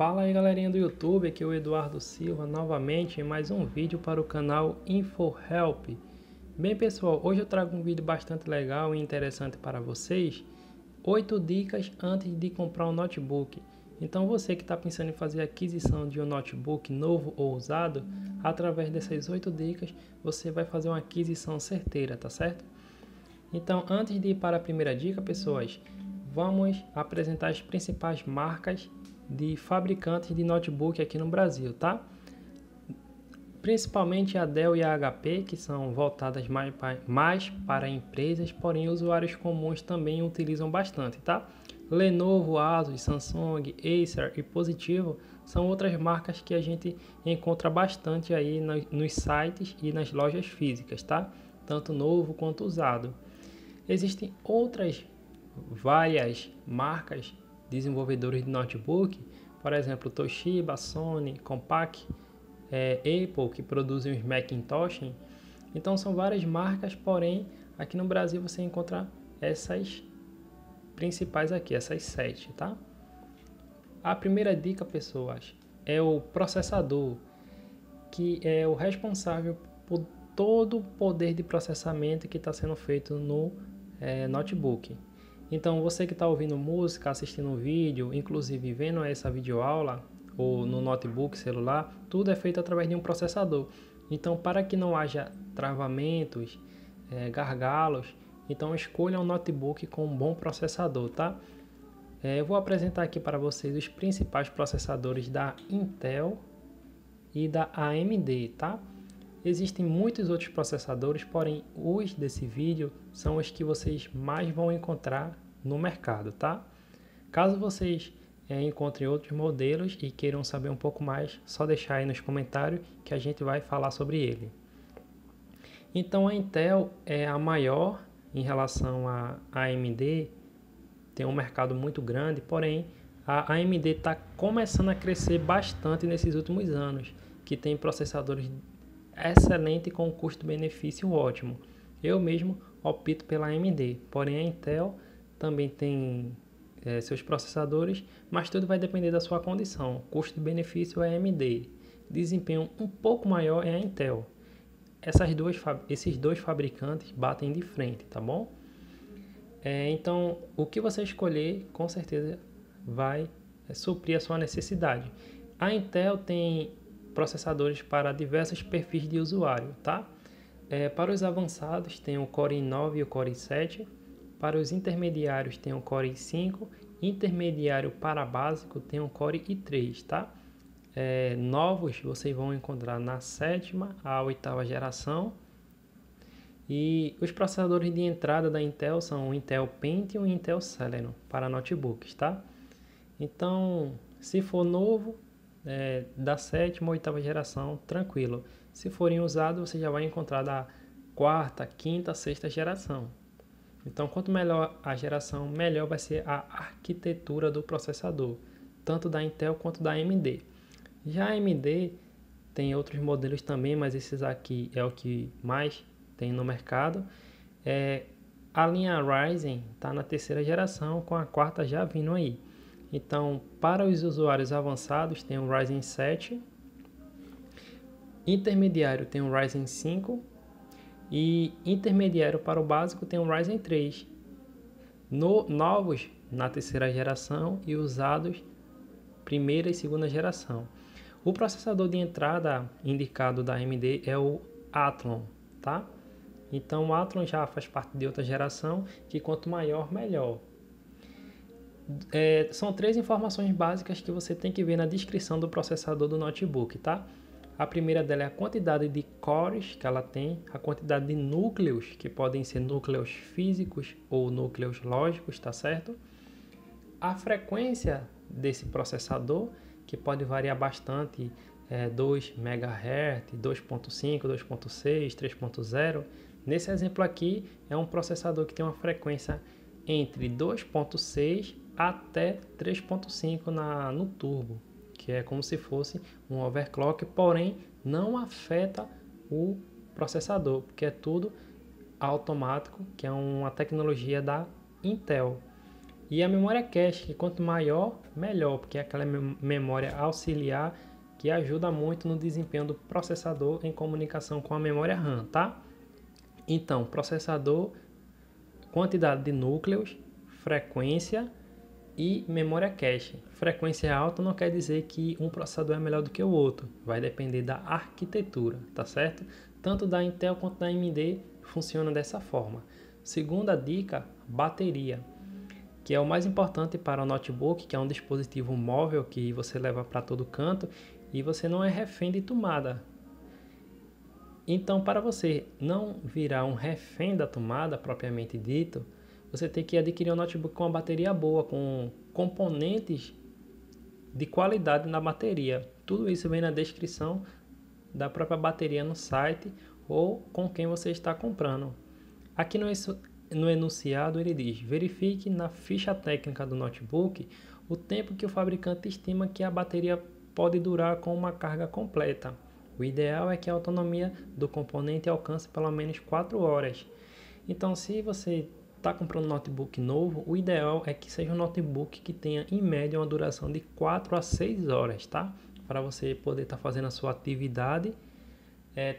Fala aí galerinha do YouTube, aqui é o Eduardo Silva novamente em mais um vídeo para o canal InfoHelp. Bem pessoal, hoje eu trago um vídeo bastante legal e interessante para vocês. 8 dicas antes de comprar um notebook. Então você que está pensando em fazer a aquisição de um notebook novo ou usado, através dessas 8 dicas você vai fazer uma aquisição certeira, tá certo? Então antes de ir para a primeira dica pessoas, vamos apresentar as principais marcas de fabricantes de notebook aqui no Brasil, tá? Principalmente a Dell e a HP, que são voltadas mais para empresas, porém usuários comuns também utilizam bastante, tá? Lenovo, Asus, Samsung, Acer e Positivo são outras marcas que a gente encontra bastante aí nos sites e nas lojas físicas, tá? Tanto novo quanto usado. Existem outras várias marcas desenvolvedores de notebook, por exemplo, Toshiba, Sony, Compaq, Apple, que produzem os Macintosh. Então são várias marcas, porém aqui no Brasil você encontra essas principais aqui, essas 7, tá? A primeira dica, pessoas, é o processador, que é o responsável por todo o poder de processamento que está sendo feito no notebook. Então você que está ouvindo música, assistindo um vídeo, inclusive vendo essa videoaula ou no notebook, celular, tudo é feito através de um processador. Então para que não haja travamentos, gargalos, então escolha um notebook com um bom processador, tá? Eu vou apresentar aqui para vocês os principais processadores da Intel e da AMD, tá? Existem muitos outros processadores, porém os desse vídeo são os que vocês mais vão encontrar no mercado, tá? Caso vocês encontrem outros modelos e queiram saber um pouco mais, só deixar aí nos comentários que a gente vai falar sobre ele. Então a Intel é a maior em relação à AMD, tem um mercado muito grande, porém a AMD está começando a crescer bastante nesses últimos anos, que tem processadores excelente com custo-benefício ótimo. Eu mesmo opto pela AMD, porém a Intel também tem seus processadores, mas tudo vai depender da sua condição. Custo-benefício é a AMD, desempenho um pouco maior é a Intel. Esses dois fabricantes batem de frente, tá bom? Então, o que você escolher, com certeza vai suprir a sua necessidade. A Intel tem processadores para diversos perfis de usuário, tá? Para os avançados tem o Core i9 e o Core i7, para os intermediários tem o Core i5, intermediário para básico tem o Core i3, tá? Novos vocês vão encontrar na 7ª a 8ª geração, e os processadores de entrada da Intel são o Intel Pentium e o Intel Celeron para notebooks, tá? Então, se for novo, da 7ª ou 8ª geração, tranquilo. Se forem usados, você já vai encontrar da 4ª, 5ª, 6ª geração. Então, quanto melhor a geração, melhor vai ser a arquitetura do processador, tanto da Intel quanto da AMD. Já a AMD tem outros modelos também, mas esses aqui é o que mais tem no mercado. A linha Ryzen está na 3ª geração, com a 4ª já vindo aí. Então, para os usuários avançados, tem o Ryzen 7, intermediário tem o Ryzen 5 e intermediário para o básico tem o Ryzen 3. Novos na 3ª geração e usados 1ª e 2ª geração. O processador de entrada indicado da AMD é o Athlon, tá? Então o Athlon já faz parte de outra geração, que quanto maior, melhor. São 3 informações básicas que você tem que ver na descrição do processador do notebook, tá? A primeira dela é a quantidade de cores que ela tem, a quantidade de núcleos, que podem ser núcleos físicos ou núcleos lógicos, tá certo? A frequência desse processador, que pode variar bastante, 2 MHz, 2.5, 2.6, 3.0. Nesse exemplo aqui, é um processador que tem uma frequência entre 2.6 até 3.5 no turbo, que é como se fosse um overclock, porém não afeta o processador, porque é tudo automático, que é uma tecnologia da Intel. E a memória cache, que quanto maior, melhor, porque é aquela memória auxiliar que ajuda muito no desempenho do processador em comunicação com a memória RAM, tá? Então, processador, quantidade de núcleos, frequência e memória cache. Frequência alta não quer dizer que um processador é melhor do que o outro, vai depender da arquitetura, tá certo? Tanto da Intel quanto da AMD funciona dessa forma. Segunda dica, bateria, que é o mais importante para o notebook, que é um dispositivo móvel que você leva para todo canto e você não é refém de tomada. Então, para você não virar um refém da tomada propriamente dito, você tem que adquirir um notebook com uma bateria boa, com componentes de qualidade na bateria. Tudo isso vem na descrição da própria bateria no site ou com quem você está comprando. Aqui no enunciado ele diz: verifique na ficha técnica do notebook o tempo que o fabricante estima que a bateria pode durar com uma carga completa. O ideal é que a autonomia do componente alcance pelo menos 4 horas. Então, se você está comprando um notebook novo, o ideal é que seja um notebook que tenha em média uma duração de 4 a 6 horas, tá? Para você poder estar fazendo a sua atividade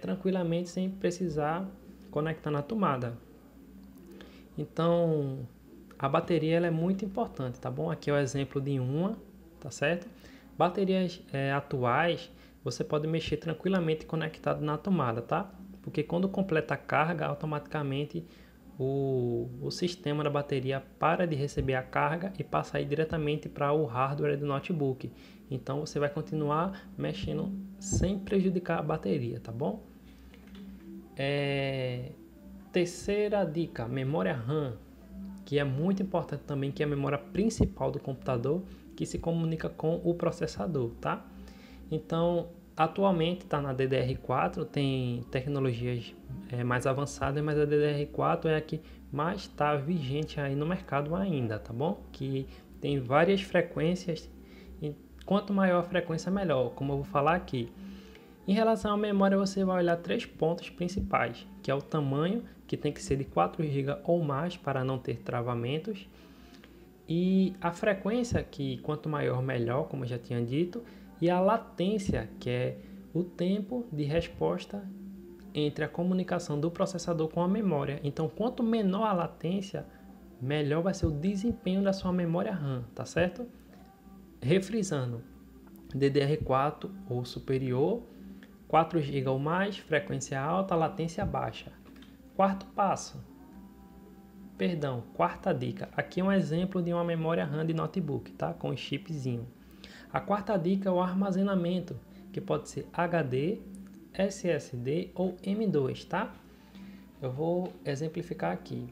tranquilamente sem precisar conectar na tomada. Então, a bateria ela é muito importante, tá bom? Aqui é o exemplo de uma, tá certo? Baterias atuais, você pode mexer tranquilamente conectado na tomada, tá? Porque quando completa a carga, automaticamente o sistema da bateria para de receber a carga e passa aí diretamente para o hardware do notebook. Então você vai continuar mexendo sem prejudicar a bateria, tá bom? Terceira dica, memória RAM, que é muito importante também, que é a memória principal do computador, que se comunica com o processador, tá? Então, atualmente está na DDR4, tem tecnologias mais avançadas, mas a DDR4 é a que mais está vigente aí no mercado ainda, tá bom? Que tem várias frequências, e quanto maior a frequência, melhor, como eu vou falar aqui. Em relação à memória, você vai olhar 3 pontos principais, que é o tamanho, que tem que ser de 4 GB ou mais para não ter travamentos, e a frequência, que quanto maior, melhor, como eu já tinha dito, e a latência, que é o tempo de resposta entre a comunicação do processador com a memória. Então, quanto menor a latência, melhor vai ser o desempenho da sua memória RAM, tá certo? Refrisando, DDR4 ou superior, 4 GB ou mais, frequência alta, latência baixa. Quarta dica. Aqui é um exemplo de uma memória RAM de notebook, tá? Com chipzinho. A quarta dica é o armazenamento, que pode ser HD, SSD ou M2, tá? Eu vou exemplificar aqui.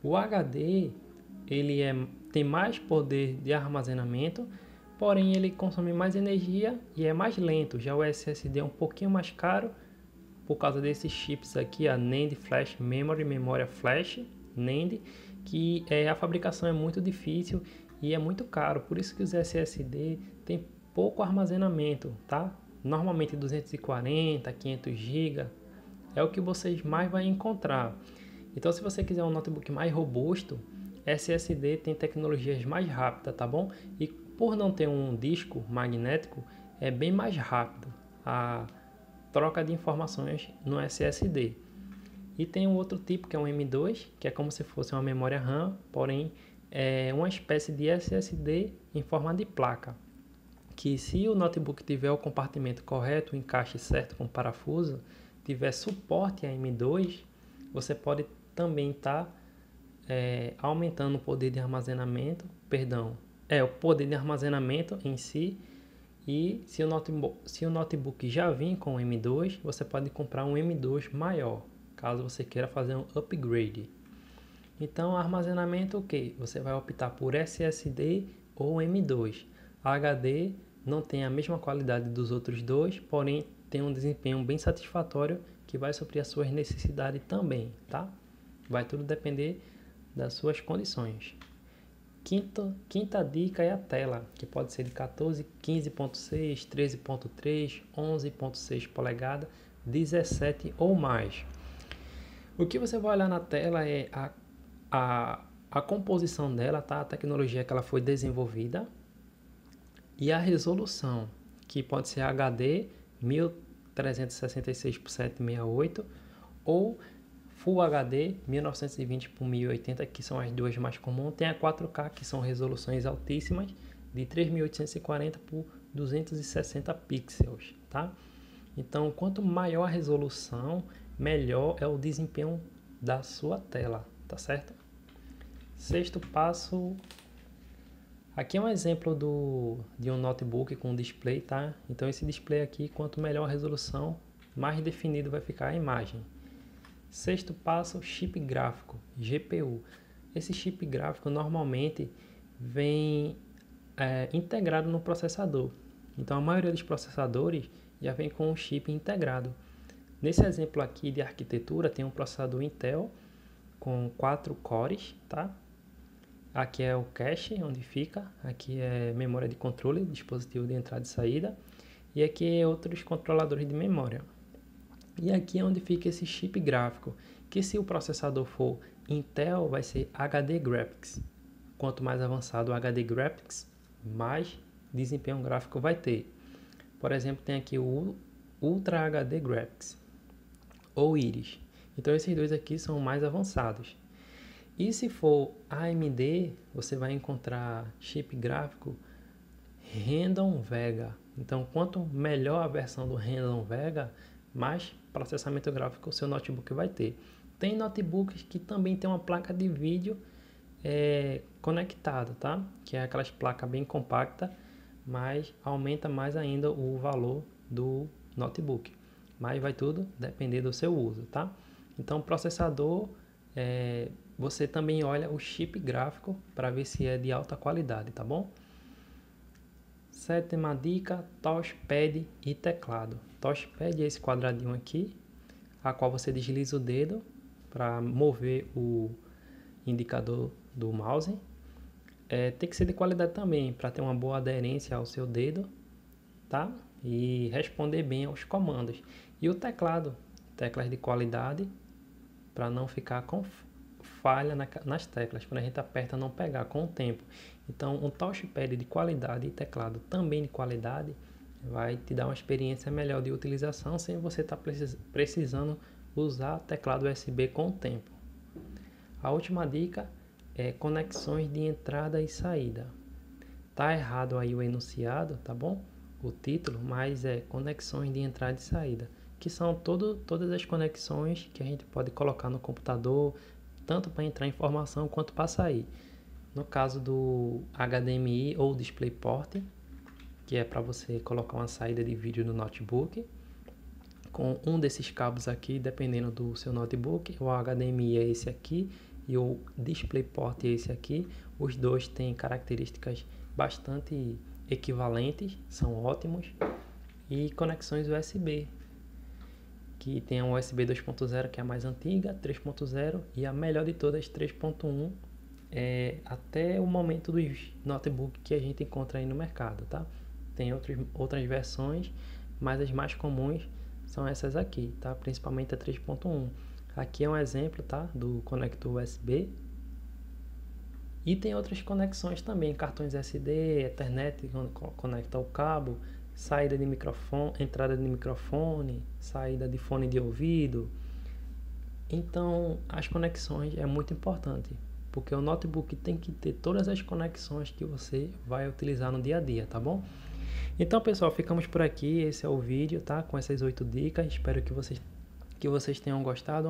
O HD, tem mais poder de armazenamento, porém ele consome mais energia e é mais lento. Já o SSD é um pouquinho mais caro, por causa desses chips aqui, a NAND Flash Memory, memória flash, NAND, que a fabricação é muito difícil e é muito caro, por isso que os SSD tem pouco armazenamento, tá? Normalmente 240, 500 GB é o que vocês mais vão encontrar. Então, se você quiser um notebook mais robusto, SSD tem tecnologias mais rápidas, tá bom? E por não ter um disco magnético, é bem mais rápido a troca de informações no SSD. E tem um outro tipo que é um M2, que é como se fosse uma memória RAM, porém é uma espécie de SSD em forma de placa, que se o notebook tiver o compartimento correto, o encaixe certo com parafuso, tiver suporte a M2, você pode também estar aumentando o poder de armazenamento, o poder de armazenamento em si. E se o notebook já vir com M2, você pode comprar um M2 maior, caso você queira fazer um upgrade. Então, armazenamento, você vai optar por SSD ou M2. HD não tem a mesma qualidade dos outros dois, porém tem um desempenho bem satisfatório que vai suprir as suas necessidades também, tá? Vai tudo depender das suas condições. Quinta dica é a tela, que pode ser de 14, 15.6, 13.3, 11.6 polegadas, 17 ou mais. O que você vai olhar na tela é a a composição dela, tá? A tecnologia que ela foi desenvolvida e a resolução, que pode ser HD 1366 por 768 ou Full HD 1920 por 1080, que são as duas mais comuns. Tem a 4K, que são resoluções altíssimas de 3840 por 260 pixels, tá? Então, quanto maior a resolução, melhor é o desempenho da sua tela, tá certo? Sexto passo, aqui é um exemplo de um notebook com display, tá? Então esse display aqui, quanto melhor a resolução, mais definido vai ficar a imagem. Sexto passo, chip gráfico, GPU. Esse chip gráfico normalmente vem integrado no processador. Então a maioria dos processadores já vem com o chip integrado. Nesse exemplo aqui de arquitetura, tem um processador Intel com 4 cores, tá? Aqui é o cache, onde fica. Aqui é memória de controle, dispositivo de entrada e saída. E aqui é outros controladores de memória. E aqui é onde fica esse chip gráfico, que se o processador for Intel, vai ser HD Graphics. Quanto mais avançado o HD Graphics, mais desempenho gráfico vai ter. Por exemplo, tem aqui o Ultra HD Graphics, ou Iris. Então esses dois aqui são mais avançados. E se for AMD, você vai encontrar chip gráfico Radeon Vega. Então, quanto melhor a versão do Radeon Vega, mais processamento gráfico o seu notebook vai ter. Tem notebooks que também tem uma placa de vídeo conectada, tá? Que é aquelas placas bem compactas, mas aumenta mais ainda o valor do notebook. Mas vai tudo depender do seu uso, tá? Então, processador, você também olha o chip gráfico para ver se é de alta qualidade, tá bom? Sétima dica, touchpad e teclado. Touchpad é esse quadradinho aqui, a qual você desliza o dedo para mover o indicador do mouse. Tem que ser de qualidade também, para ter uma boa aderência ao seu dedo, tá? E responder bem aos comandos. E o teclado, teclas de qualidade, para não ficar com falha nas teclas, quando a gente aperta não pegar com o tempo. Então um touchpad de qualidade e teclado também de qualidade vai te dar uma experiência melhor de utilização sem você estar precisando usar teclado USB com o tempo. A última dica é conexões de entrada e saída. Tá errado aí o enunciado, tá bom? O título, mas é conexões de entrada e saída, que são todas as conexões que a gente pode colocar no computador, tanto para entrar informação quanto para sair. No caso do HDMI ou DisplayPort, que é para você colocar uma saída de vídeo no notebook, com um desses cabos aqui, dependendo do seu notebook, o HDMI é esse aqui e o DisplayPort é esse aqui. Os dois têm características bastante equivalentes, são ótimos. E conexões USB, que tem a USB 2.0, que é a mais antiga, 3.0 e a melhor de todas, 3.1, até o momento dos notebooks que a gente encontra aí no mercado, tá? Tem outras versões, mas as mais comuns são essas aqui, tá? Principalmente a 3.1. Aqui é um exemplo, tá? Do conector USB. E tem outras conexões também, cartões SD, Ethernet, conecta o cabo, saída de microfone, entrada de microfone, saída de fone de ouvido. Então, as conexões é muito importante, porque o notebook tem que ter todas as conexões que você vai utilizar no dia a dia, tá bom? Então, pessoal, ficamos por aqui. Esse é o vídeo, tá? Com essas 8 dicas. Espero que vocês tenham gostado.